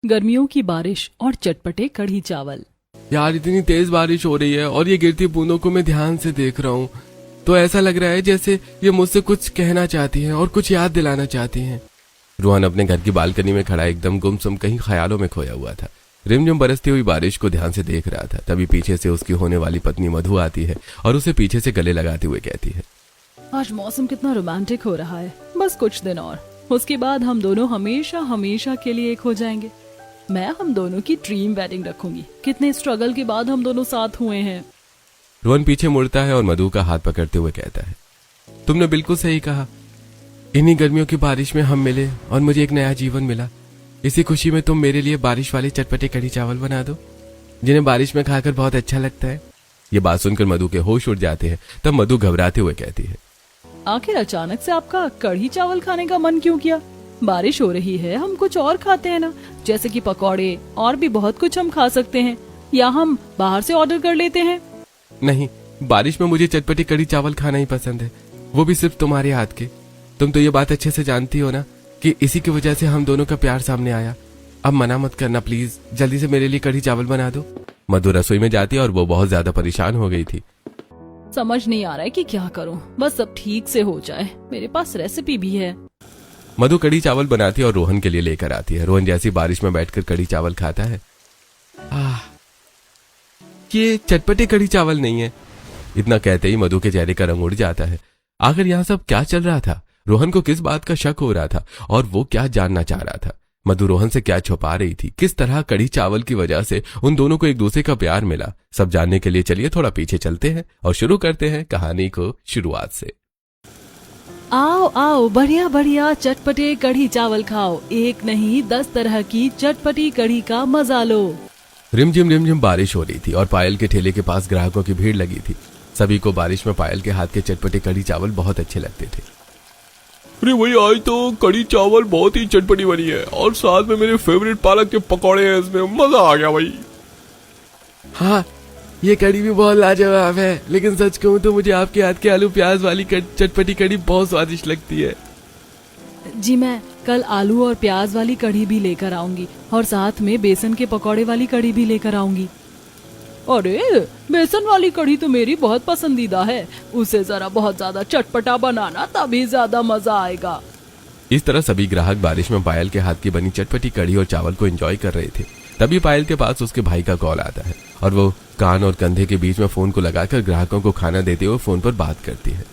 गर्मियों की बारिश और चटपटे कढ़ी चावल। यार इतनी तेज बारिश हो रही है और ये गिरती बूंदों को मैं ध्यान से देख रहा हूँ तो ऐसा लग रहा है जैसे ये मुझसे कुछ कहना चाहती हैं और कुछ याद दिलाना चाहती हैं। रोहन अपने घर की बालकनी में खड़ा एकदम गुमसुम कहीं ख्यालों में खोया हुआ था। रिमझिम बरसती हुई बारिश को ध्यान से देख रहा था। तभी पीछे से उसकी होने वाली पत्नी मधु आती है और उसे पीछे से गले लगाते हुए कहती है, आज मौसम कितना रोमांटिक हो रहा है। बस कुछ दिन और, उसके बाद हम दोनों हमेशा हमेशा के लिए एक हो जाएंगे। मैं हम दोनों की ड्रीम वेडिंग रखूंगी। कितने स्ट्रगल के बाद हम दोनों साथ हुए हैं। रोहन पीछे मुड़ता है और मधु का हाथ पकड़ते हुए कहता है, तुमने बिल्कुल सही कहा। इन्हीं गर्मियों की बारिश में हम मिले और मुझे एक नया जीवन मिला। इसी खुशी में तुम मेरे लिए बारिश वाले चटपटे कढ़ी चावल बना दो, जिन्हें बारिश में खाकर बहुत अच्छा लगता है। ये बात सुनकर मधु के होश उड़ जाते हैं। तब मधु घबराते हुए कहती है, आखिर अचानक से आपका कढ़ी चावल खाने का मन क्यों किया? बारिश हो रही है, हम कुछ और खाते हैं ना, जैसे कि पकौड़े और भी बहुत कुछ हम खा सकते हैं, या हम बाहर से ऑर्डर कर लेते हैं। नहीं, बारिश में मुझे चटपटी कढ़ी चावल खाना ही पसंद है, वो भी सिर्फ तुम्हारे हाथ के। तुम तो ये बात अच्छे से जानती हो ना कि इसी की वजह से हम दोनों का प्यार सामने आया। अब मना मत करना प्लीज, जल्दी से मेरे लिए कढ़ी चावल बना दो। मधु रसोई में जाती है और वो बहुत ज्यादा परेशान हो गई थी। समझ नहीं आ रहा है कि क्या करूं, बस सब ठीक से हो जाए। मेरे पास रेसिपी भी है। मधु कढ़ी चावल बनाती है और रोहन के लिए लेकर आती है। रोहन जैसी बारिश में बैठकर कढ़ी चावल खाता है। ये चटपटे कढ़ी चावल नहीं है। इतना कहते ही मधु के चेहरे का रंग उड़ जाता है। आखिर यहाँ सब क्या चल रहा था? रोहन को किस बात का शक हो रहा था और वो क्या जानना चाह रहा था? मधु रोहन से क्या छुपा रही थी? किस तरह कढ़ी चावल की वजह से उन दोनों को एक दूसरे का प्यार मिला? सब जानने के लिए चलिए थोड़ा पीछे चलते हैं और शुरू करते हैं कहानी को शुरुआत से। आओ आओ, बढ़िया बढ़िया चटपटे कढ़ी चावल खाओ। एक नहीं 10 तरह की चटपटी कढ़ी का मजा लो। रिमझिम बारिश हो रही थी और पायल के ठेले के पास ग्राहकों की भीड़ लगी थी। सभी को बारिश में पायल के हाथ के चटपटे कढ़ी चावल बहुत अच्छे लगते थे। अरे भाई, आज तो कढ़ी चावल बहुत ही चटपटी बनी है और साथ में मेरे फेवरेट पालक के पकौड़े हैं। इसमें मजा आ गया भाई। हाँ, ये कढ़ी भी बहुत लाजवाब है, लेकिन सच कहूँ तो मुझे आपके हाथ के आलू प्याज वाली चटपटी कढ़ी बहुत स्वादिष्ट लगती है। जी, मैं कल आलू और प्याज वाली कढ़ी भी लेकर आऊंगी और साथ में बेसन के पकौड़े वाली कढ़ी भी लेकर आऊंगी। अरे, बेसन वाली कढ़ी तो मेरी बहुत पसंदीदा है। उसे जरा बहुत ज्यादा चटपटा बनाना, तभी ज्यादा मजा आएगा। इस तरह सभी ग्राहक बारिश में पायल के हाथ की बनी चटपटी कढ़ी और चावल को एंजॉय कर रहे थे। तभी पायल के पास उसके भाई का कॉल आता है और वो कान और कंधे के बीच में फोन को लगाकर ग्राहकों को खाना देते हुए फोन पर बात करती है।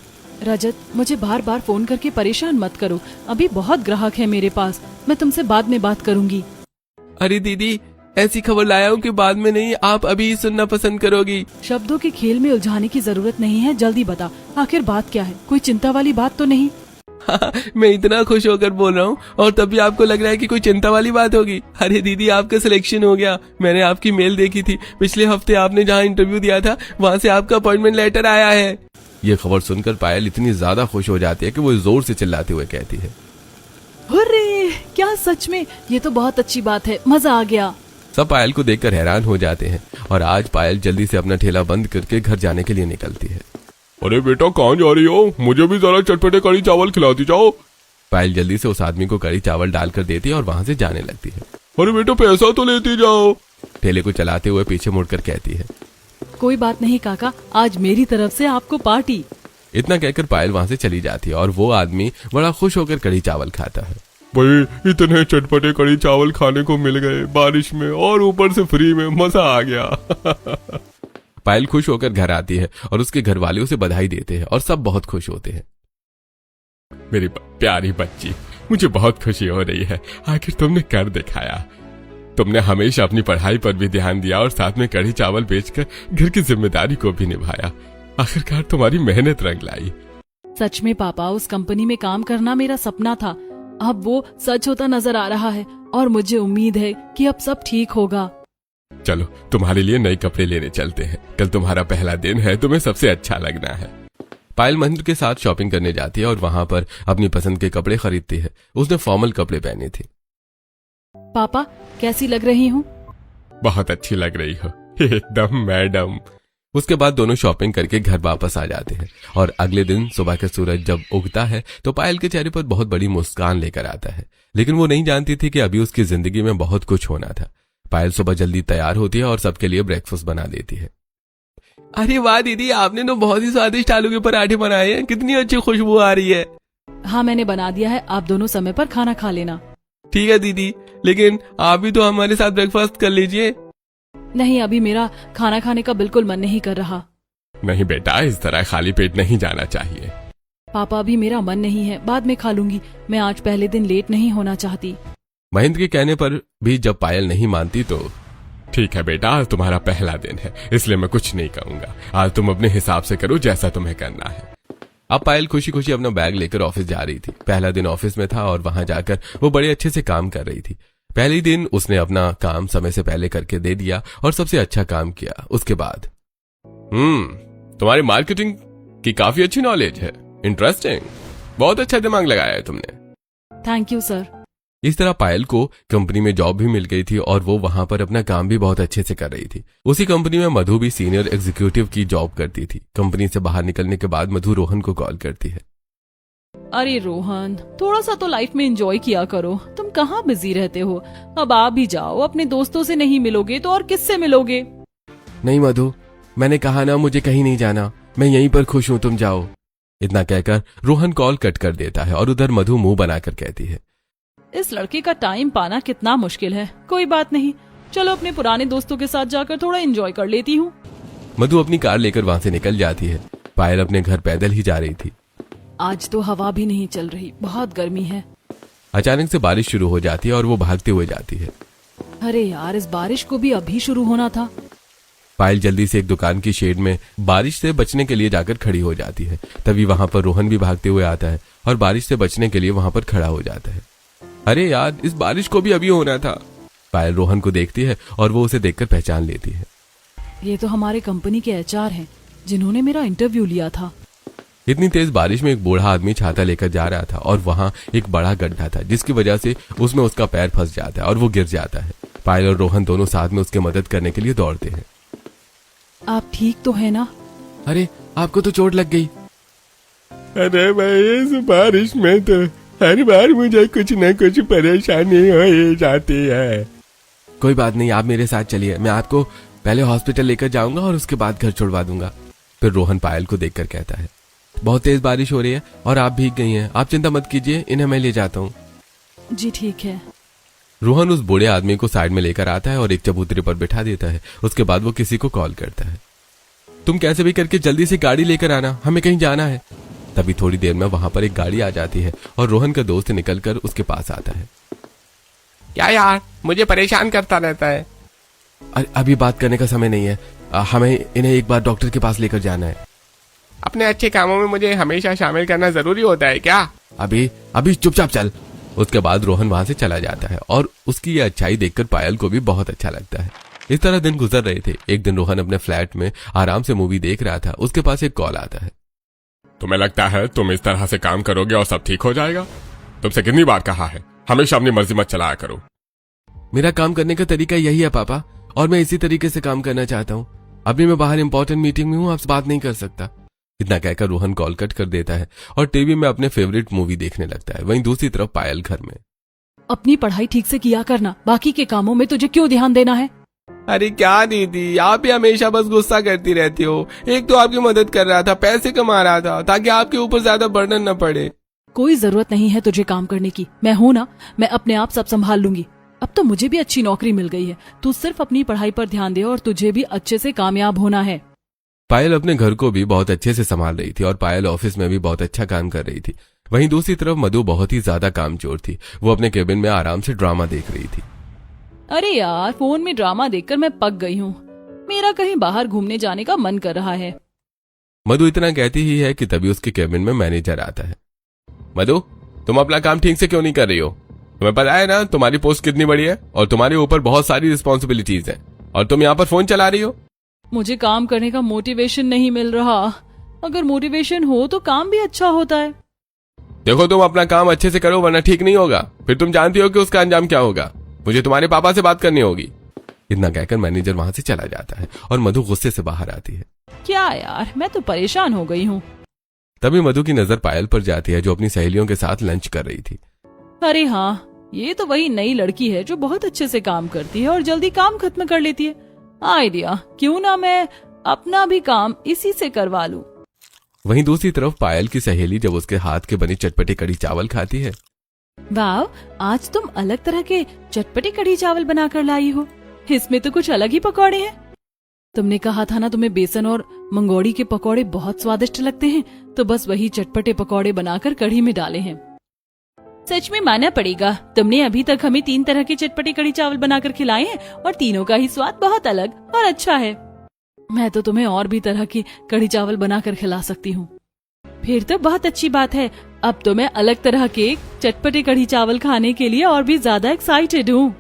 रजत, मुझे बार बार फोन करके परेशान मत करो। अभी बहुत ग्राहक है मेरे पास, मैं तुमसे बाद में बात करूंगी। अरे दीदी, ऐसी खबर लाया हूँ कि बाद में नहीं, आप अभी सुनना पसंद करोगी। शब्दों के खेल में उलझाने की जरूरत नहीं है, जल्दी बता आखिर बात क्या है। कोई चिंता वाली बात तो नहीं? मैं इतना खुश होकर बोल रहा हूँ और तभी आपको लग रहा है कि कोई चिंता वाली बात होगी। अरे दीदी, आपका सिलेक्शन हो गया। मैंने आपकी मेल देखी थी। पिछले हफ्ते आपने जहाँ इंटरव्यू दिया था वहाँ से आपका अपॉइंटमेंट लेटर आया है। ये खबर सुनकर पायल इतनी ज्यादा खुश हो जाती है कि वो जोर से चिल्लाते हुए कहती है, अरे क्या सच में? ये तो बहुत अच्छी बात है, मजा आ गया। सब पायल को देखकर हैरान हो जाते हैं और आज पायल जल्दी से अपना ठेला बंद करके घर जाने के लिए निकलती है। अरे बेटा, कहाँ जा रही हो? मुझे भी जरा चटपटे कढ़ी चावल खिलाती जाओ। पायल जल्दी से उस आदमी को कढ़ी चावल डालकर देती है और वहाँ से जाने लगती है। अरे बेटा, पैसा तो लेती जाओ। ठेले को चलाते हुए पीछे मुड़कर कहती है, कोई बात नहीं काका, आज मेरी तरफ से आपको पार्टी। इतना कहकर पायल वहाँ से चली जाती है और वो आदमी बड़ा खुश होकर कढ़ी चावल खाता है। भाई, इतने चटपटे कढ़ी चावल खाने को मिल गए बारिश में और ऊपर से फ्री में, मजा आ गया। पायल खुश होकर घर आती है और उसके घर वाले उसे बधाई देते हैं और सब बहुत खुश होते हैं। मेरी प्यारी बच्ची, मुझे बहुत खुशी हो रही है। आखिर तुमने कर दिखाया। तुमने हमेशा अपनी पढ़ाई पर भी ध्यान दिया और साथ में कढ़ी चावल बेचकर घर की जिम्मेदारी को भी निभाया। आखिरकार तुम्हारी मेहनत रंग लाई। सच में पापा, उस कंपनी में काम करना मेरा सपना था। अब वो सच होता नजर आ रहा है और मुझे उम्मीद है कि अब सब ठीक होगा। चलो, तुम्हारे लिए नए कपड़े लेने चलते हैं। कल तुम्हारा पहला दिन है, तुम्हें सबसे अच्छा लगना है। पायल महेंद्र के साथ शॉपिंग करने जाती है और वहाँ पर अपनी पसंद के कपड़े खरीदती है। उसने फॉर्मल कपड़े पहने थे। पापा, कैसी लग रही हूँ? बहुत अच्छी लग रही हो, एकदम मैडम। उसके बाद दोनों शॉपिंग करके घर वापस आ जाते हैं और अगले दिन सुबह का सूरज जब उगता है तो पायल के चेहरे पर बहुत बड़ी मुस्कान लेकर आता है। लेकिन वो नहीं जानती थी कि अभी उसकी जिंदगी में बहुत कुछ होना था। पायल सुबह जल्दी तैयार होती है और सबके लिए ब्रेकफास्ट बना देती है। अरे वाह दीदी, आपने तो बहुत ही स्वादिष्ट आलू के पराठे बनाए हैं, कितनी अच्छी खुशबू आ रही है। हाँ मैंने बना दिया है, आप दोनों समय पर खाना खा लेना। ठीक है दीदी, लेकिन आप भी तो हमारे साथ ब्रेकफास्ट कर लीजिए। नहीं, अभी मेरा खाना खाने का बिल्कुल मन नहीं कर रहा। नहीं बेटा, इस तरह खाली पेट नहीं जाना चाहिए। पापा अभी मेरा मन नहीं है, बाद में खा लूंगी। मैं आज पहले दिन लेट नहीं होना चाहती। महेंद्र के कहने पर भी जब पायल नहीं मानती तो ठीक है बेटा, आज तुम्हारा पहला दिन है, इसलिए मैं कुछ नहीं कहूंगा। आज तुम अपने हिसाब से करो जैसा तुम्हें करना है। अब पायल खुशी खुशी अपना बैग लेकर ऑफिस जा रही थी। पहला दिन ऑफिस में था और वहां जाकर वो बड़े अच्छे से काम कर रही थी। पहले ही दिन उसने अपना काम समय से पहले करके दे दिया और सबसे अच्छा काम किया। उसके बाद तुम्हारी मार्केटिंग की काफी अच्छी नॉलेज है, इंटरेस्टिंग, बहुत अच्छा दिमाग लगाया है तुमने। Thank you sir. इस तरह पायल को कंपनी में जॉब भी मिल गई थी और वो वहां पर अपना काम भी बहुत अच्छे से कर रही थी। उसी कंपनी में मधु भी सीनियर एग्जीक्यूटिव की जॉब करती थी। कंपनी से बाहर निकलने के बाद मधु रोहन को कॉल करती है। अरे रोहन, थोड़ा सा तो लाइफ में एंजॉय किया करो। तुम कहाँ बिजी रहते हो? अब आप भी जाओ, अपने दोस्तों से नहीं मिलोगे तो और किससे मिलोगे? नहीं मधु, मैंने कहा ना मुझे कहीं नहीं जाना, मैं यहीं पर खुश हूं, तुम जाओ। इतना कहकर रोहन कॉल कट कर देता है और उधर मधु मुंह बनाकर कहती है, इस लड़के का टाइम पाना कितना मुश्किल है। कोई बात नहीं, चलो अपने पुराने दोस्तों के साथ जाकर थोड़ा एंजॉय कर लेती हूँ। मधु अपनी कार लेकर वहां से निकल जाती है। पायल अपने घर पैदल ही जा रही थी। आज तो हवा भी नहीं चल रही, बहुत गर्मी है। अचानक से बारिश शुरू हो जाती है और वो भागते हुए जाती है। अरे यार, इस बारिश को भी अभी शुरू होना था। पायल जल्दी से एक दुकान की शेड में बारिश से बचने के लिए जाकर खड़ी हो जाती है। तभी वहां पर रोहन भी भागते हुए आता है और बारिश से बचने के लिए वहां पर खड़ा हो जाता है। अरे यार, इस बारिश को भी अभी होना था। पायल रोहन को देखती है और वो उसे देखकर पहचान लेती है। ये तो हमारे कंपनी के एचआर हैं, जिन्होंने मेरा इंटरव्यू लिया था। इतनी तेज बारिश में एक बूढ़ा आदमी छाता लेकर जा रहा था और वहां एक बड़ा गड्ढा था, जिसकी वजह से उसमें उसका पैर फंस जाता है और वो गिर जाता है। पायल और रोहन दोनों साथ में उसकी मदद करने के लिए दौड़ते हैं। आप ठीक तो है ना? अरे, आपको तो चोट लग गई। अरे भाई, इस बारिश में तो हर बार मुझे कुछ न कुछ परेशानी हो ही जाती है। कोई बात नहीं, आप मेरे साथ चलिए, मैं आपको पहले हॉस्पिटल लेकर जाऊंगा और उसके बाद घर छुड़वा दूंगा। फिर रोहन पायल को देखकर कहता है, बहुत तेज बारिश हो रही है और आप भीग गई हैं, आप चिंता मत कीजिए, इन्हें मैं ले जाता हूँ। जी ठीक है। रोहन उस बूढ़े आदमी को साइड में लेकर आता है और एक चबूतरे पर बिठा देता है। उसके बाद वो किसी को कॉल करता है, तुम कैसे भी करके जल्दी से गाड़ी लेकर आना, हमें कहीं जाना है। तभी थोड़ी देर में वहां पर एक गाड़ी आ जाती है और रोहन का दोस्त निकलकर उसके पास आता है। क्या यार, मुझे परेशान करता रहता है। अभी बात करने का समय नहीं है, हमें इन्हें एक बार डॉक्टर के पास लेकर जाना है। अपने अच्छे कामों में मुझे हमेशा शामिल करना जरूरी होता है क्या? अभी चुपचाप चल। उसके बाद रोहन वहां से चला जाता है और उसकी ये अच्छाई देखकर पायल को भी बहुत अच्छा लगता है। इस तरह दिन गुजर रहे थे। एक दिन रोहन अपने फ्लैट में आराम से मूवी देख रहा था। उसके पास एक कॉल आता है। तुम्हें लगता है तुम इस तरह से काम करोगे और सब ठीक हो जाएगा? तुमसे कितनी बार कहा है, हमेशा अपनी मर्जी मत चलाया करो। मेरा काम करने का तरीका यही है पापा, और मैं इसी तरीके से काम करना चाहता हूँ। अभी मैं बाहर इंपॉर्टेंट मीटिंग में हूँ, आपसे बात नहीं कर सकता। इतना कहकर रोहन कॉल कट कर देता है और टीवी में अपने फेवरेट मूवी देखने लगता है। वहीं दूसरी तरफ पायल घर में, अपनी पढ़ाई ठीक से किया करना, बाकी के कामों में तुझे क्यों ध्यान देना है? अरे क्या दीदी, आप भी हमेशा बस गुस्सा करती रहती हो। एक तो आपकी मदद कर रहा था, पैसे कमा रहा था ताकि आपके ऊपर ज्यादा बर्डन न पड़े। कोई जरूरत नहीं है तुझे काम करने की, मैं हूं ना, मैं अपने आप सब संभाल लूंगी। अब तो मुझे भी अच्छी नौकरी मिल गई है, तू सिर्फ अपनी पढ़ाई पर ध्यान दे और तुझे भी अच्छे से कामयाब होना है। पायल अपने घर को भी बहुत अच्छे से संभाल रही थी और पायल ऑफिस में भी बहुत अच्छा काम कर रही थी। वहीं दूसरी तरफ मधु बहुत ही ज्यादा कामचोर थी। वो अपने केबिन में आराम से ड्रामा देख रही थी। अरे यार, फोन में ड्रामा देखकर मैं पक गई हूँ। मेरा कहीं बाहर घूमने जाने का मन कर रहा है। मधु इतना कहती ही है कि तभी उसके केबिन में मैनेजर आता है। मधु, तुम अपना काम ठीक से क्यों नहीं कर रही हो? तुम्हें पता है ना तुम्हारी पोस्ट कितनी बड़ी है और तुम्हारे ऊपर बहुत सारी रिस्पॉन्सिबिलिटीज हैं, और तुम यहाँ पर फोन चला रही हो। मुझे काम करने का मोटिवेशन नहीं मिल रहा। अगर मोटिवेशन हो तो काम भी अच्छा होता है। देखो, तुम अपना काम अच्छे से करो वरना ठीक नहीं होगा। फिर तुम जानती हो कि उसका अंजाम क्या होगा। मुझे तुम्हारे पापा से बात करनी होगी। इतना कहकर मैनेजर वहां से चला जाता है और मधु गुस्से से बाहर आती है। क्या यार, मैं तो परेशान हो गई हूँ। तभी मधु की नजर पायल पर जाती है, जो अपनी सहेलियों के साथ लंच कर रही थी। अरे हाँ, ये तो वही नई लड़की है जो बहुत अच्छे से काम करती है और जल्दी काम खत्म कर लेती है। आइडिया, क्यों ना मैं अपना भी काम इसी से करवा लूं। वहीं दूसरी तरफ पायल की सहेली जब उसके हाथ के बने चटपटे कढ़ी चावल खाती है। वाह, आज तुम अलग तरह के चटपटे कढ़ी चावल बनाकर लाई हो। इसमें तो कुछ अलग ही पकौड़े हैं। तुमने कहा था ना तुम्हें बेसन और मंगोड़ी के पकौड़े बहुत स्वादिष्ट लगते हैं, तो बस वही चटपटे पकौड़े बनाकर कढ़ी में डाले हैं। सच में मानना पड़ेगा, तुमने अभी तक हमें 3 तरह के चटपटे कढ़ी चावल बनाकर खिलाए हैं और तीनों का ही स्वाद बहुत अलग और अच्छा है। मैं तो तुम्हें और भी तरह के कढ़ी चावल बनाकर खिला सकती हूँ। फिर तो बहुत अच्छी बात है। अब तो मैं अलग तरह के चटपटे कढ़ी चावल खाने के लिए और भी ज्यादा एक्साइटेड हूँ।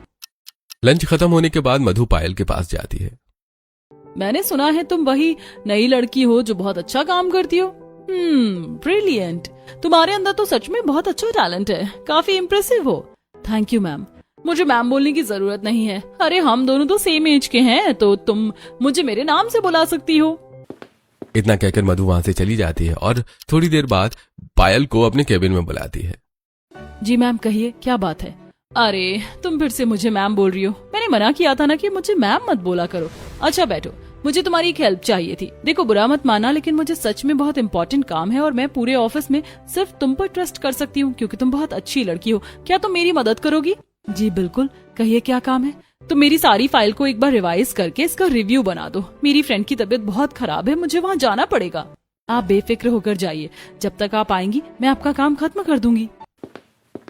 लंच खत्म होने के बाद मधु पायल के पास जाती है। मैंने सुना है तुम वही नई लड़की हो जो बहुत अच्छा काम करती हो। ब्रिलियंट। तुम्हारे अंदर तो सच में बहुत अच्छा टैलेंट है, काफी इम्प्रेसिव हो। Thank you ma'am. मुझे मैम बोलने की जरूरत नहीं है। अरे हम दोनों तो सेम एज के हैं, तो तुम मुझे मेरे नाम से बुला सकती हो। इतना कहकर मधु वहां से चली जाती है और थोड़ी देर बाद पायल को अपने केबिन में बुलाती है। जी मैम, कहिए क्या बात है। अरे तुम फिर से मुझे मैम बोल रही हो। मैंने मना किया था ना कि मुझे मैम मत बोला करो। अच्छा बैठो, मुझे तुम्हारी एक हेल्प चाहिए थी। देखो बुरा मत माना, लेकिन मुझे सच में बहुत इंपॉर्टेंट काम है और मैं पूरे ऑफिस में सिर्फ तुम पर ट्रस्ट कर सकती हूँ क्योंकि तुम बहुत अच्छी लड़की हो। क्या तुम मेरी मदद करोगी? जी बिल्कुल, कहिए क्या काम है। तो मेरी सारी फाइल को एक बार रिवाइज करके इसका रिव्यू बना दो। मेरी फ्रेंड की तबीयत बहुत खराब है, मुझे वहाँ जाना पड़ेगा। आप बेफिक्र होकर जाइए, जब तक आप आएंगी मैं आपका काम खत्म कर दूंगी।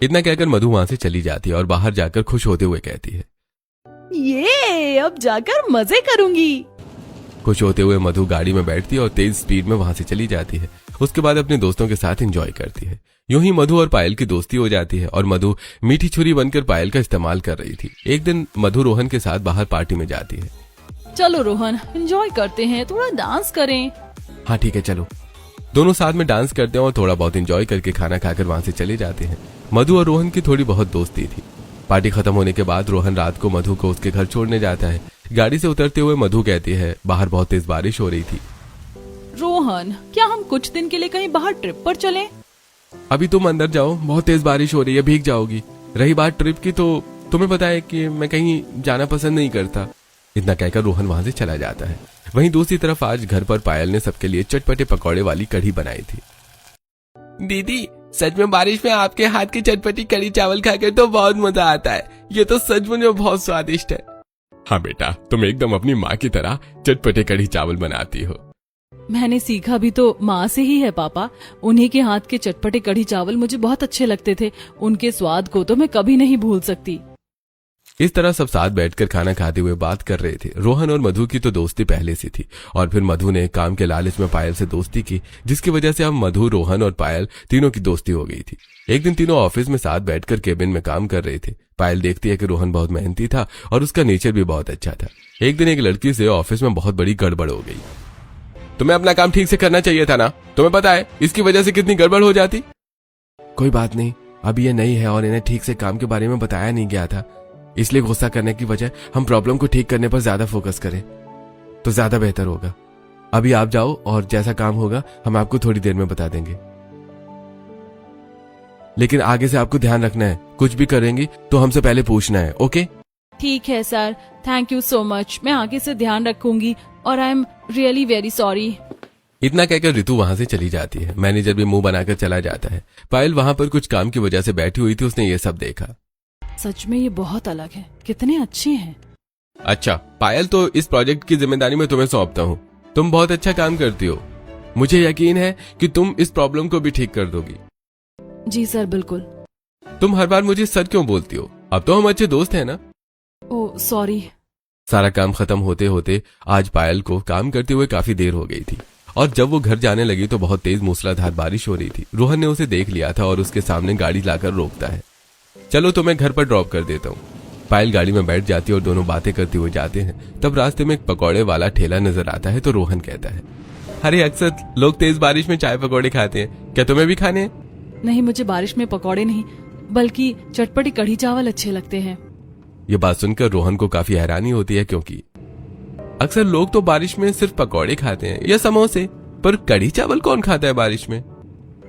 इतना कहकर मधु वहां से चली जाती है और बाहर जाकर खुश होते हुए कहती है, ये अब जाकर मजे करूंगी। खुश होते हुए मधु गाड़ी में बैठती है और तेज स्पीड में वहां से चली जाती है। उसके बाद अपने दोस्तों के साथ एंजॉय करती है। यूं ही मधु और पायल की दोस्ती हो जाती है और मधु मीठी छुरी बनकर पायल का इस्तेमाल कर रही थी। एक दिन मधु रोहन के साथ बाहर पार्टी में जाती है। चलो रोहन, एंजॉय करते हैं, थोड़ा डांस करें। हाँ ठीक है चलो। दोनों साथ में डांस करते हैं और थोड़ा बहुत एंजॉय करके खाना खाकर वहां से चले जाते हैं। मधु और रोहन की थोड़ी बहुत दोस्ती थी। पार्टी खत्म होने के बाद रोहन रात को मधु को उसके घर छोड़ने जाता है। गाड़ी से उतरते हुए मधु कहती है, बाहर बहुत तेज बारिश हो रही थी। रोहन, क्या हम कुछ दिन के लिए कहीं बाहर ट्रिप पर चलें? अभी तुम अंदर जाओ, बहुत तेज बारिश हो रही है, भीग जाओगी। रही बात ट्रिप की, तो तुम्हें पता है कि मैं कहीं जाना पसंद नहीं करता। इतना कहकर रोहन वहां से चला जाता है। वहीं दूसरी तरफ आज घर पर पायल ने सबके लिए चटपटे पकौड़े वाली कढ़ी बनाई थी। दीदी, सच में बारिश में आपके हाथ की चटपटी कढ़ी चावल खाकर तो बहुत मजा आता है। ये तो सच में बहुत स्वादिष्ट है। हाँ बेटा, तुम एकदम अपनी माँ की तरह चटपटे कढ़ी चावल बनाती हो। मैंने सीखा भी तो माँ से ही है पापा। उन्हीं के हाथ के चटपटे कढ़ी चावल मुझे बहुत अच्छे लगते थे। उनके स्वाद को तो मैं कभी नहीं भूल सकती। इस तरह सब साथ बैठकर खाना खाते हुए बात कर रहे थे। रोहन और मधु की तो दोस्ती पहले से थी और फिर मधु ने काम के लालच में पायल से दोस्ती की, जिसकी वजह से अब मधु, रोहन और पायल तीनों की दोस्ती हो गई थी। एक दिन तीनों ऑफिस में साथ बैठकर केबिन में काम कर रहे थे। पायल देखती है कि रोहन बहुत मेहनती था और उसका नेचर भी बहुत अच्छा था। एक दिन एक लड़की से ऑफिस में बहुत बड़ी गड़बड़ हो गई। तुम्हें अपना काम ठीक से करना चाहिए था ना, तुम्हें पता है इसकी वजह से कितनी गड़बड़ हो जाती। कोई बात नहीं, अभी ये नई है और इन्हें ठीक से काम के बारे में बताया नहीं गया था, इसलिए गुस्सा करने की बजाय हम प्रॉब्लम को ठीक करने पर ज्यादा फोकस करें तो ज्यादा बेहतर होगा। अभी आप जाओ और जैसा काम होगा हम आपको थोड़ी देर में बता देंगे। लेकिन आगे से आपको ध्यान रखना है, कुछ भी करेंगी तो हमसे पहले पूछना है, ओके? ठीक है sir, thank you so much. मैं आगे से ध्यान रखूंगी और I am really very sorry. इतना कहकर रितु वहां से चली जाती है। मैनेजर भी मुंह बनाकर चला जाता है। पायल वहां पर कुछ काम की वजह से बैठी हुई थी, उसने ये सब देखा। सच में ये बहुत अलग है, कितने अच्छे हैं। अच्छा पायल, तो इस प्रोजेक्ट की जिम्मेदारी मैं तुम्हें सौंपता हूँ। तुम बहुत अच्छा काम करती हो, मुझे यकीन है कि तुम इस प्रॉब्लम को भी ठीक कर दोगी। जी सर, बिल्कुल। तुम हर बार मुझे सर क्यों बोलती हो? अब तो हम अच्छे दोस्त हैं ना। Oh sorry. सारा काम खत्म होते होते आज पायल को काम करते हुए काफी देर हो गई थी और जब वो घर जाने लगी तो बहुत तेज मूसलाधार बारिश हो रही थी। रोहन ने उसे देख लिया था और उसके सामने गाड़ी लाकर रोकता है। चलो तुम्हें घर पर ड्रॉप कर देता हूँ। पायल गाड़ी में बैठ जाती है और दोनों बातें करते हुए जाते हैं। तब रास्ते में एक पकौड़े वाला ठेला नजर आता है तो रोहन कहता है, अरे अक्सर लोग तेज बारिश में चाय पकौड़े खाते हैं, क्या तुम्हें भी खाने हैं? नहीं, मुझे बारिश में पकौड़े नहीं बल्कि चटपटी कढ़ी चावल अच्छे लगते हैं। ये बात सुनकर रोहन को काफी हैरानी होती है क्योंकि अक्सर लोग तो बारिश में सिर्फ पकौड़े खाते हैं या समोसे, पर कढ़ी चावल कौन खाता है बारिश में?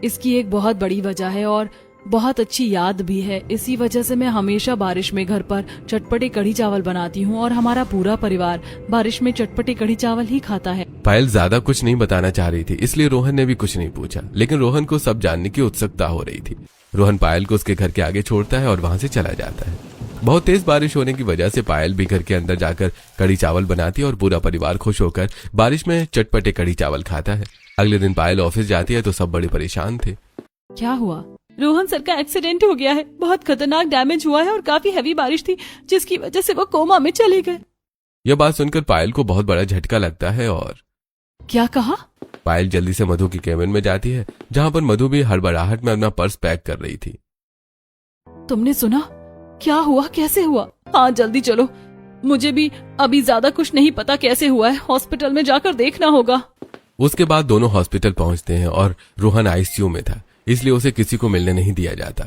इसकी एक बहुत बड़ी वजह है और बहुत अच्छी याद भी है। इसी वजह से मैं हमेशा बारिश में घर पर चटपटे कढ़ी चावल बनाती हूँ और हमारा पूरा परिवार बारिश में चटपटे कढ़ी चावल ही खाता है। पायल ज्यादा कुछ नहीं बताना चाह रही थी, इसलिए रोहन ने भी कुछ नहीं पूछा, लेकिन रोहन को सब जानने की उत्सुकता हो रही थी। रोहन पायल को उसके घर के आगे छोड़ता है और वहां से चला जाता है। बहुत तेज बारिश होने की वजह से पायल भी घर के अंदर जाकर कढ़ी चावल बनाती है और पूरा परिवार खुश होकर बारिश में चटपटे कढ़ी चावल खाता है। अगले दिन पायल ऑफिस जाती है तो सब बड़े परेशान थे। क्या हुआ? रोहन सर का एक्सीडेंट हो गया है। बहुत खतरनाक डैमेज हुआ है और काफी हैवी बारिश थी जिसकी वजह से वो कोमा में चले गए। यह बात सुनकर पायल को बहुत बड़ा झटका लगता है और क्या कहा? पायल जल्दी से मधु की केबिन में जाती है, जहां पर मधु भी हड़बड़ाहट में अपना पर्स पैक कर रही थी। तुमने सुना? क्या हुआ? कैसे हुआ? हाँ जल्दी चलो, मुझे भी अभी ज्यादा कुछ नहीं पता कैसे हुआ है। हॉस्पिटल में जाकर देखना होगा। उसके बाद दोनों हॉस्पिटल पहुंचते हैं और रोहन आईसीयू में था, इसलिए उसे किसी को मिलने नहीं दिया जाता।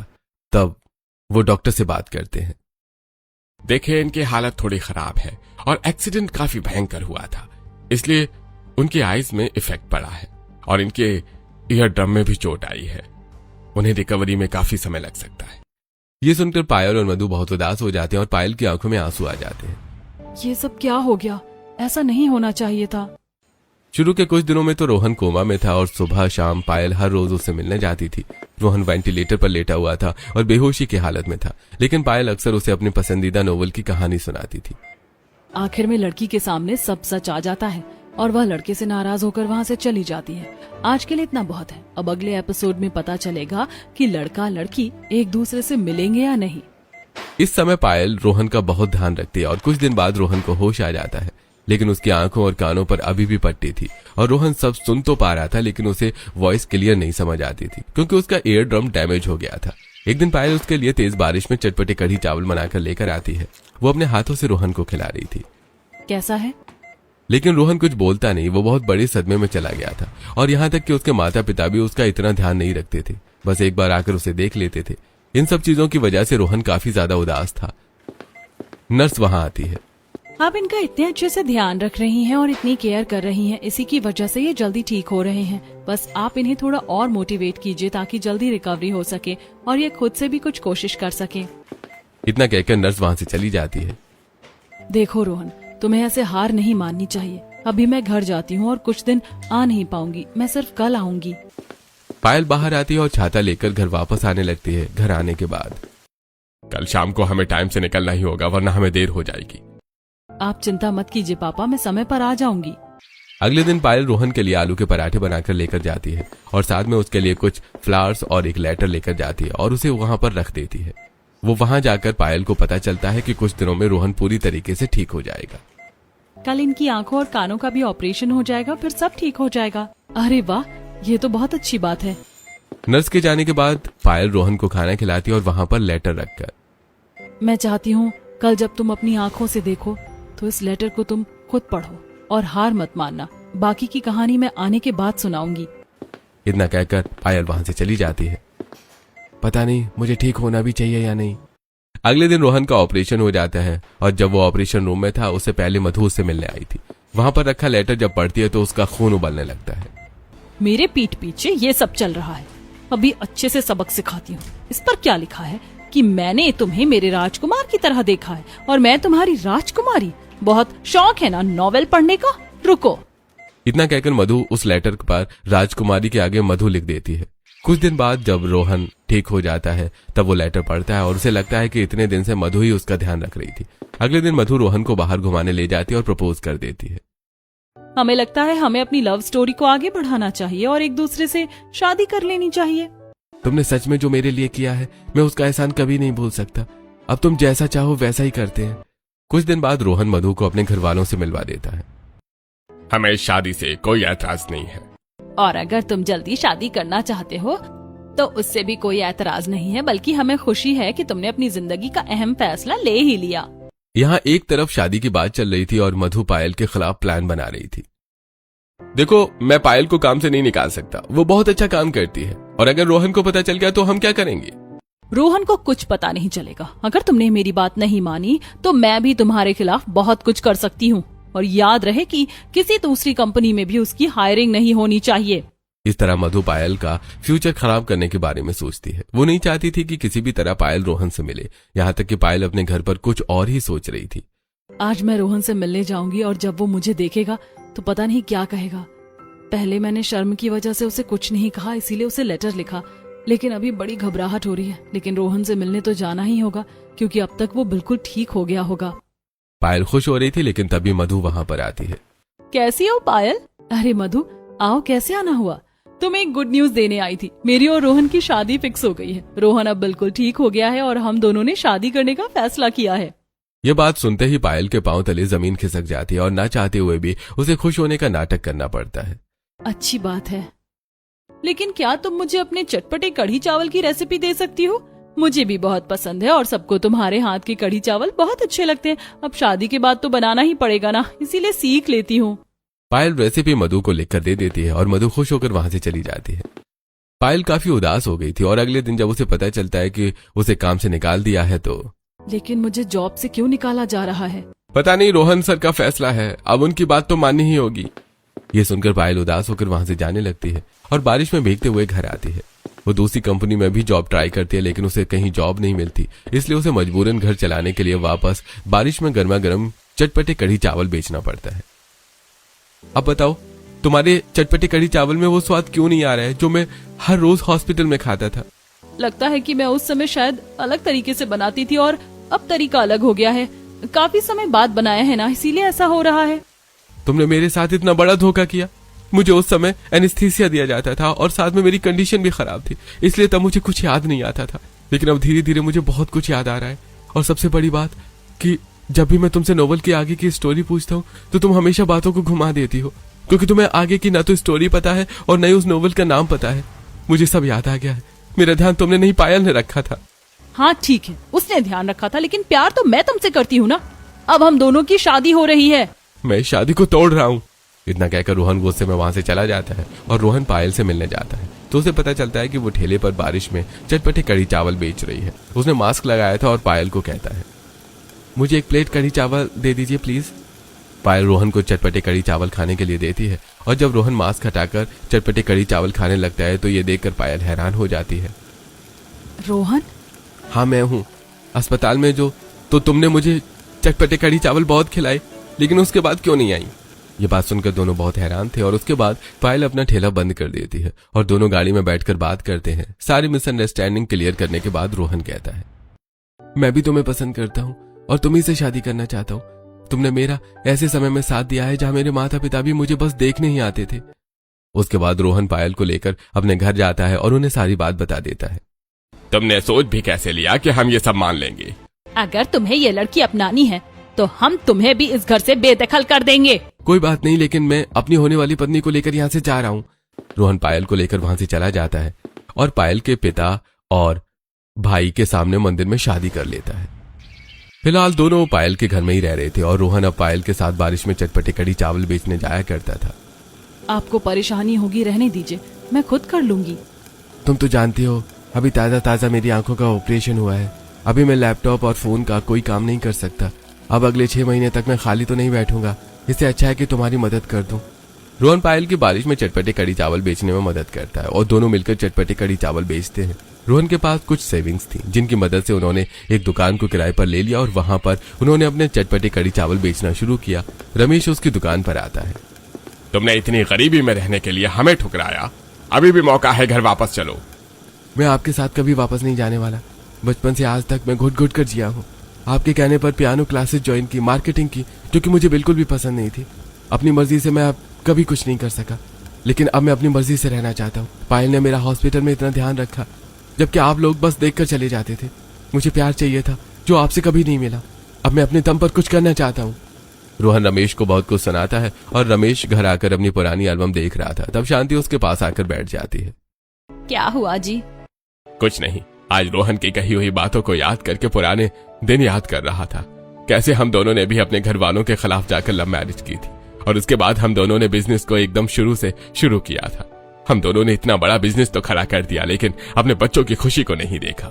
तब वो डॉक्टर से बात करते हैं। देखिए, इनकी हालत थोड़ी खराब है और एक्सीडेंट काफी भयंकर हुआ था, इसलिए उनकी आईज में इफेक्ट पड़ा है और इनके ईयर ड्रम में भी चोट आई है। उन्हें रिकवरी में काफी समय लग सकता है। ये सुनकर पायल और मधु बहुत उदास हो जाते हैं और पायल की आंखों में आंसू आ जाते हैं। ये सब क्या हो गया? ऐसा नहीं होना चाहिए था। शुरू के कुछ दिनों में तो रोहन कोमा में था और सुबह शाम पायल हर रोज उससे मिलने जाती थी। रोहन वेंटिलेटर पर लेटा हुआ था और बेहोशी की हालत में था, लेकिन पायल अक्सर उसे अपनी पसंदीदा नोवेल की कहानी सुनाती थी। आखिर में लड़की के सामने सब सच आ जाता है और वह लड़के से नाराज होकर वहाँ से चली जाती है। आज के लिए इतना बहुत है। अब अगले एपिसोड में पता चलेगा कि लड़का लड़की एक दूसरे से मिलेंगे या नहीं। इस समय पायल रोहन का बहुत ध्यान रखती है और कुछ दिन बाद रोहन को होश आ जाता है, लेकिन उसकी आंखों और कानों पर अभी भी पट्टी थी और रोहन सब सुन तो पा रहा था, लेकिन उसे वॉइस क्लियर नहीं समझ आती थी क्योंकि उसका ईयर ड्रम डैमेज हो गया था। एक दिन पायल उसके लिए तेज बारिश में चटपटे कढ़ी चावल बनाकर लेकर आती है। वो अपने हाथों से रोहन को खिला रही थी। कैसा है? लेकिन रोहन कुछ बोलता नहीं। वो बहुत बड़े सदमे में चला गया था और यहाँ तक कि उसके माता पिता भी उसका इतना ध्यान नहीं रखते थे, बस एक बार आकर उसे देख लेते थे। इन सब चीजों की वजह से रोहन काफी ज्यादा उदास था। नर्स वहां आती है। आप इनका इतने अच्छे से ध्यान रख रही हैं और इतनी केयर कर रही हैं, इसी की वजह से ये जल्दी ठीक हो रहे हैं। बस आप इन्हें थोड़ा और मोटिवेट कीजिए ताकि जल्दी रिकवरी हो सके और ये खुद से भी कुछ कोशिश कर सके। इतना कहकर नर्स वहां से चली जाती है। देखो रोहन, तुम्हें ऐसे हार नहीं माननी चाहिए। अभी मैं घर जाती हूँ और कुछ दिन आ नहीं पाऊंगी, मैं सिर्फ कल आऊंगी। पायल बाहर आती है और छाता लेकर घर वापस आने लगती है। घर आने के बाद कल शाम को हमें टाइम से निकलना ही होगा, वरना हमें देर हो जाएगी। आप चिंता मत कीजिए पापा, मैं समय पर आ जाऊंगी। अगले दिन पायल रोहन के लिए आलू के पराठे बनाकर लेकर जाती है और साथ में उसके लिए कुछ फ्लावर्स और एक लेटर लेकर जाती है और उसे वहां पर रख देती है। वो वहां जाकर पायल को पता चलता है कि कुछ दिनों में रोहन पूरी तरीके से ठीक हो जाएगा। कल इनकी आंखों और कानों का भी ऑपरेशन हो जाएगा, फिर सब ठीक हो जाएगा। अरे वाह, ये तो बहुत अच्छी बात है। नर्स के जाने के बाद पायल रोहन को खाना खिलाती है और वहां पर लेटर रखकर, मैं चाहती हूँ कल जब तुम अपनी आंखों से देखो तो इस लेटर को तुम खुद पढ़ो और हार मत मानना। बाकी की कहानी मैं आने के बाद सुनाऊंगी। इतना कहकर पायल वहां से चली जाती है। पता नहीं मुझे ठीक होना भी चाहिए या नहीं। अगले दिन रोहन का ऑपरेशन हो जाता है और जब वो ऑपरेशन रूम में था उससे पहले मधु उससे मिलने आई थी। वहां पर रखा लेटर जब पढ़ती है तो उसका खून उबलने लगता है। मेरे पीठ पीछे ये सब चल रहा है, अभी अच्छे से सबक सिखाती हूँ। इस पर क्या लिखा है कि मैंने तुम्हें मेरे राजकुमार की तरह देखा है और मैं तुम्हारी राजकुमारी। बहुत शौक है ना नॉवेल पढ़ने का? रुको। इतना कहकर मधु उस लेटर पर राजकुमारी के आगे मधु लिख देती है। कुछ दिन बाद जब रोहन ठीक हो जाता है तब वो लेटर पढ़ता है और उसे लगता है कि इतने दिन से मधु ही उसका ध्यान रख रही थी। अगले दिन मधु रोहन को बाहर घुमाने ले जाती है और प्रपोज कर देती है। हमें लगता है हमें अपनी लव स्टोरी को आगे बढ़ाना चाहिए और एक दूसरे से शादी कर लेनी चाहिए। तुमने सच में जो मेरे लिए किया है मैं उसका एहसान कभी नहीं भूल सकता। अब तुम जैसा चाहो वैसा ही करते हैं। कुछ दिन बाद रोहन मधु को अपने घर वालों से मिलवा देता है। हमें इस शादी से कोई ऐतराज नहीं है और अगर तुम जल्दी शादी करना चाहते हो तो उससे भी कोई ऐतराज नहीं है, बल्कि हमें खुशी है कि तुमने अपनी जिंदगी का अहम फैसला ले ही लिया। यहाँ एक तरफ शादी की बात चल रही थी और मधु पायल के खिलाफ प्लान बना रही थी। देखो, मैं पायल को काम से नहीं निकाल सकता, वो बहुत अच्छा काम करती है और अगर रोहन को पता चल गया तो हम क्या करेंगे? रोहन को कुछ पता नहीं चलेगा। अगर तुमने मेरी बात नहीं मानी तो मैं भी तुम्हारे खिलाफ बहुत कुछ कर सकती हूँ। और याद रहे कि किसी दूसरी कंपनी में भी उसकी हायरिंग नहीं होनी चाहिए। इस तरह मधु पायल का फ्यूचर खराब करने के बारे में सोचती है। वो नहीं चाहती थी कि किसी भी तरह पायल रोहन से मिले, यहाँ तक कि पायल अपने घर पर कुछ और ही सोच रही थी। आज मैं रोहन से मिलने जाऊंगी और जब वो मुझे देखेगा तो पता नहीं क्या कहेगा। पहले मैंने शर्म की वजह से उसे कुछ नहीं कहा, इसीलिए उसे लेटर लिखा, लेकिन अभी बड़ी घबराहट हो रही है। लेकिन रोहन से मिलने तो जाना ही होगा क्योंकि अब तक वो बिल्कुल ठीक हो गया होगा। पायल खुश हो रही थी, लेकिन तभी मधु वहां पर आती है। कैसी हो पायल? अरे मधु, आओ, कैसे आना हुआ? तुम्हें एक गुड न्यूज देने आई थी। मेरी और रोहन की शादी फिक्स हो गई है। रोहन अब बिल्कुल ठीक हो गया है और हम दोनों ने शादी करने का फैसला किया है। ये बात सुनते ही पायल के पांव तले जमीन खिसक जाती है और ना चाहते हुए भी उसे खुश होने का नाटक करना पड़ता है। अच्छी बात है, लेकिन क्या तुम मुझे अपने चटपटे कढ़ी चावल की रेसिपी दे सकती हो? मुझे भी बहुत पसंद है और सबको तुम्हारे हाथ के कढ़ी चावल बहुत अच्छे लगते हैं। अब शादी के बाद तो बनाना ही पड़ेगा ना, इसीलिए सीख लेती हूँ। पायल रेसिपी मधु को लिखकर दे देती है और मधु खुश होकर वहां से चली जाती है। पायल काफी उदास हो गई थी और अगले दिन जब उसे पता चलता है कि उसे काम से निकाल दिया है तो लेकिन मुझे जॉब से क्यों निकाला जा रहा है? पता नहीं, रोहन सर का फैसला है, अब उनकी बात तो माननी ही होगी। ये सुनकर पायल उदास होकर वहां से जाने लगती है और बारिश में भीगते हुए घर आती है। वो दूसरी कंपनी में भी जॉब ट्राई करती है, लेकिन उसे कहीं जॉब नहीं मिलती, इसलिए उसे मजबूरन घर चलाने के लिए वापस बारिश में गर्मा गर्म चटपटे कढ़ी चावल बेचना पड़ता है। अब बताओ, तुम्हारे चटपटे कढ़ी चावल में वो स्वाद क्यों नहीं आ रहा है जो मैं हर रोज हॉस्पिटल में खाता था? लगता है कि मैं उस समय शायद अलग तरीके से बनाती थी और अब तरीका अलग हो गया है। काफी समय बाद बनाया है ना, इसीलिए ऐसा हो रहा है। तुमने मेरे साथ इतना बड़ा धोखा किया। मुझे उस समय एनेस्थीसिया दिया जाता था और साथ में मेरी कंडीशन भी खराब थी, इसलिए तब मुझे कुछ याद नहीं आता था। लेकिन अब धीरे धीरे मुझे बहुत कुछ याद आ रहा है। और सबसे बड़ी बात कि जब भी मैं तुमसे नोवेल के आगे की स्टोरी पूछता हूँ तो तुम हमेशा बातों को घुमा देती हो, क्योंकि तुम्हें आगे की ना तो स्टोरी पता है और न ही उस नोवेल का नाम पता है। मुझे सब याद आ गया है। मेरा ध्यान तुमने नहीं, पायल ने रखा था। हाँ ठीक है, उसने ध्यान रखा था, लेकिन प्यार तो मैं तुमसे करती हूँ ना। अब हम दोनों की शादी हो रही है। मैं इस शादी को तोड़ रहा हूँ। इतना कहकर रोहन गुस्से में वहां से चला जाता है और रोहन पायल से मिलने जाता है तो उसे पता चलता है कि वो ठेले पर बारिश में चटपटे कढ़ी चावल बेच रही है। उसने मास्क लगाया था और पायल को कहता है, मुझे एक प्लेट कढ़ी चावल दे दीजिए प्लीज। पायल रोहन को चटपटे कढ़ी चावल खाने के लिए देती है और जब रोहन मास्क हटाकर चटपटे कढ़ी चावल खाने लगता है तो ये देखकर पायल हैरान हो जाती है। रोहन? हाँ मैं हूँ। अस्पताल में जो तो तुमने मुझे चटपटे कढ़ी चावल बहुत खिलाए, लेकिन उसके बाद क्यों नहीं आई? ये बात सुनकर दोनों बहुत हैरान थे और उसके बाद पायल अपना ठेला बंद कर देती है और दोनों गाड़ी में बैठकर बात करते हैं। सारी मिसअंडरस्टैंडिंग क्लियर करने के बाद रोहन कहता है, मैं भी तुम्हें पसंद करता हूँ और तुम्ही से शादी करना चाहता हूँ। तुमने मेरा ऐसे समय में साथ दिया है जहाँ मेरे माता पिता भी मुझे बस देखने ही आते थे। उसके बाद रोहन पायल को लेकर अपने घर जाता है और उन्हें सारी बात बता देता है। तुमने सोच भी कैसे लिया कि हम ये सब मान लेंगे? अगर तुम्हें ये लड़की अपनानी है तो हम तुम्हें भी इस घर से बेदखल कर देंगे। कोई बात नहीं, लेकिन मैं अपनी होने वाली पत्नी को लेकर यहाँ से जा रहा हूँ। रोहन पायल को लेकर वहां से चला जाता है और पायल के पिता और भाई के सामने मंदिर में शादी कर लेता है। फिलहाल दोनों पायल के घर में ही रह रहे थे और रोहन अब पायल के साथ बारिश में चटपटे कढ़ी चावल बेचने जाया करता था। आपको परेशानी होगी, रहने दीजिए, मैं खुद कर लूंगी। तुम तो जानती हो, अभी ताजा ताजा मेरी आंखों का ऑपरेशन हुआ है। अभी मैं लैपटॉप और फोन का कोई काम नहीं कर सकता। अब अगले 6 महीने तक मैं खाली तो नहीं बैठूंगा। इससे अच्छा है कि तुम्हारी मदद कर दूं। रोहन पायल की बारिश में चटपटे कढ़ी चावल बेचने में मदद करता है और दोनों मिलकर चटपटे कढ़ी चावल बेचते हैं। रोहन के पास कुछ सेविंग्स थी जिनकी मदद से उन्होंने एक दुकान को किराए पर ले लिया और वहां पर उन्होंने अपने चटपटे कढ़ी चावल बेचना शुरू किया। रमेश उसकी दुकान पर आता है। तुमने इतनी गरीबी में रहने के लिए हमें ठुकराया, अभी भी मौका है, घर वापस चलो। मैं आपके साथ कभी वापस नहीं जाने वाला। बचपन से आज तक मैं घुट घुट कर जिया हूँ। आपके कहने पर पियानो क्लासेस ज्वाइन की, मार्केटिंग की, जो कि मुझे बिल्कुल भी पसंद नहीं थी। अपनी मर्जी से मैं अब कभी कुछ नहीं कर सका, लेकिन अब मैं अपनी मर्जी से रहना चाहता हूँ। पायल ने मेरा हॉस्पिटल में इतना ध्यान रखा, जबकि आप लोग बस देखकर चले जाते थे। मुझे प्यार चाहिए था जो आपसे कभी नहीं मिला। अब मैं अपने दम पर कुछ करना चाहता हूँ। रोहन रमेश को बहुत कुछ सुनाता है और रमेश घर आकर अपनी पुरानी एल्बम देख रहा था। तब शांति उसके पास आकर बैठ जाती है। क्या हुआ जी? कुछ नहीं, आज रोहन की कही हुई बातों को याद करके पुराने दिन याद कर रहा था। कैसे हम दोनों ने भी अपने घर वालों के खिलाफ जाकर लव मैरिज की थी और उसके बाद हम दोनों ने बिजनेस को एकदम शुरू से शुरू किया था। हम दोनों ने इतना बड़ा बिजनेस तो खड़ा कर दिया, लेकिन अपने बच्चों की खुशी को नहीं देखा।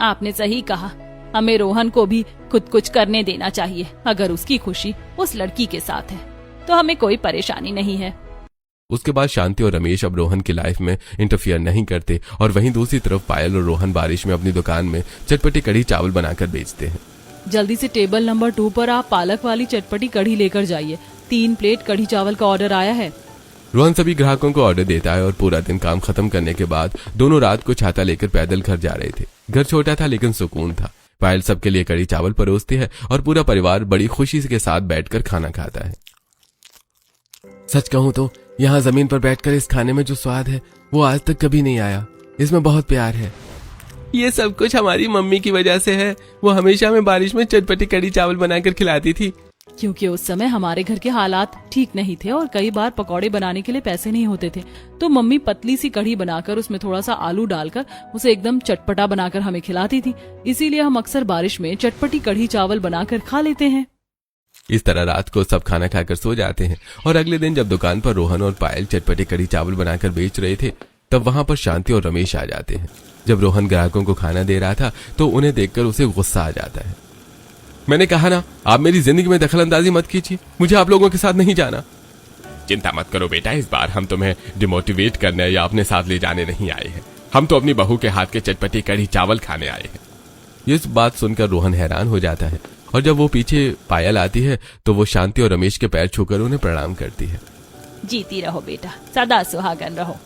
आपने सही कहा, हमें रोहन को भी खुद कुछ करने देना चाहिए। अगर उसकी खुशी उस लड़की के साथ है तो हमें कोई परेशानी नहीं है। उसके बाद शांति और रमेश अब रोहन की लाइफ में इंटरफियर नहीं करते और वहीं दूसरी तरफ पायल और रोहन बारिश में अपनी दुकान में चटपटी कढ़ी चावल बनाकर बेचते हैं। जल्दी से टेबल नंबर 2 पर आप पालक वाली चटपटी कढ़ी लेकर जाइए। 3 प्लेट कढ़ी चावल का ऑर्डर आया है। रोहन सभी ग्राहकों को ऑर्डर देता है और पूरा दिन काम खत्म करने के बाद दोनों रात को छाता लेकर पैदल घर जा रहे थे। घर छोटा था लेकिन सुकून था। पायल सबके लिए कढ़ी चावल परोसती है और पूरा परिवार बड़ी खुशी के साथ बैठकर खाना खाता है। सच कहूं तो यहाँ जमीन पर बैठकर इस खाने में जो स्वाद है वो आज तक कभी नहीं आया। इसमें बहुत प्यार है। ये सब कुछ हमारी मम्मी की वजह से है। वो हमेशा हमें बारिश में चटपटी कढ़ी चावल बनाकर खिलाती थी। क्योंकि उस समय हमारे घर के हालात ठीक नहीं थे और कई बार पकौड़े बनाने के लिए पैसे नहीं होते थे, तो मम्मी पतली सी कढ़ी बनाकर उसमें थोड़ा सा आलू डालकर उसे एकदम चटपटा बनाकर हमें खिलाती थी। इसीलिए हम अक्सर बारिश में चटपटी कढ़ी चावल बनाकर खा लेते हैं। इस तरह रात को सब खाना खाकर सो जाते हैं और अगले दिन जब दुकान पर रोहन और पायल चटपटी कढ़ी चावल बनाकर बेच रहे थे तब वहां पर शांति और रमेश आ जाते हैं। जब रोहन ग्राहकों को खाना दे रहा था तो उन्हें देखकर उसे गुस्सा आ जाता है। मैंने कहा ना, आप मेरी जिंदगी में दखलंदाजी मत कीजिए। मुझे आप लोगों के साथ नहीं जाना। चिंता मत करो बेटा, इस बार हम तुम्हें डिमोटिवेट करने या अपने साथ ले जाने नहीं आए हैं। हम तो अपनी बहू के हाथ के चटपटी कढ़ी चावल खाने आए हैं। ये बात सुनकर रोहन हैरान हो जाता है और जब वो पीछे पायल आती है तो वो शांति और रमेश के पैर छूकर उन्हें प्रणाम करती है। जीती रहो बेटा, सदा सुहागन रहो।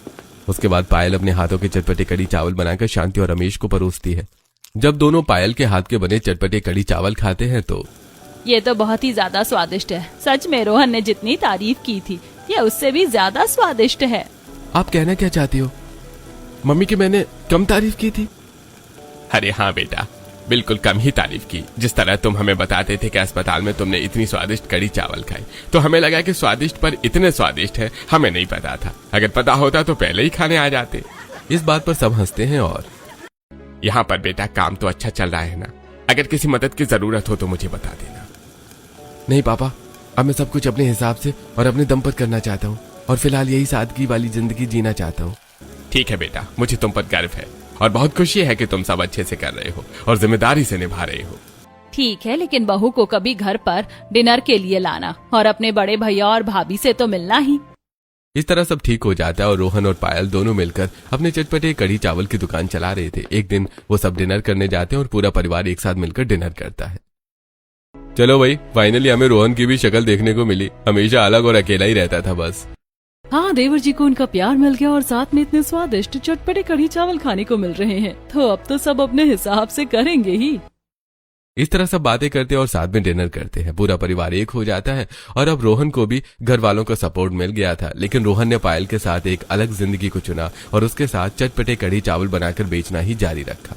उसके बाद पायल अपने हाथों के चटपटे कढ़ी चावल बनाकर शांति और रमेश को परोसती है। जब दोनों पायल के हाथ के बने चटपटे कढ़ी चावल खाते हैं तो ये तो बहुत ही ज्यादा स्वादिष्ट है। सच में रोहन ने जितनी तारीफ की थी ये उससे भी ज्यादा स्वादिष्ट है। आप कहना क्या चाहती हो? मम्मी की मैंने कम तारीफ की थी? अरे हाँ बेटा, बिल्कुल कम ही तारीफ की। जिस तरह तुम हमें बताते थे कि अस्पताल में तुमने इतनी स्वादिष्ट कढ़ी चावल खाई तो हमें लगा कि स्वादिष्ट पर इतने स्वादिष्ट है, हमें नहीं पता था। अगर पता होता तो पहले ही खाने आ जाते। इस बात पर सब हंसते हैं और यहाँ पर बेटा काम तो अच्छा चल रहा है ना? अगर किसी मदद की जरूरत हो तो मुझे बता देना। नहीं पापा, अब मैं सब कुछ अपने हिसाब से और अपने दम पर करना चाहता हूँ और फिलहाल यही सादगी वाली जिंदगी जीना चाहता हूँ। ठीक है बेटा, मुझे तुम पर गर्व है और बहुत खुशी है कि तुम सब अच्छे से कर रहे हो और जिम्मेदारी से निभा रहे हो। ठीक है, लेकिन बहू को कभी घर पर डिनर के लिए लाना और अपने बड़े भैया और भाभी से तो मिलना ही। इस तरह सब ठीक हो जाता है और रोहन और पायल दोनों मिलकर अपने चटपटे कढ़ी चावल की दुकान चला रहे थे। एक दिन वो सब डिनर करने जाते हैं और पूरा परिवार एक साथ मिलकर डिनर करता है। चलो भाई, फाइनली हमें रोहन की भी शक्ल देखने को मिली। हमेशा अलग और अकेला ही रहता था बस। हाँ, देवर जी को उनका प्यार मिल गया और साथ में इतने स्वादिष्ट चटपटे कढ़ी चावल खाने को मिल रहे हैं, तो अब तो सब अपने हिसाब से करेंगे ही। इस तरह सब बातें करते हैं और साथ में डिनर करते हैं। पूरा परिवार एक हो जाता है और अब रोहन को भी घर वालों का सपोर्ट मिल गया था, लेकिन रोहन ने पायल के साथ एक अलग जिंदगी को चुना और उसके साथ चटपटे कढ़ी चावल बनाकर बेचना ही जारी रखा।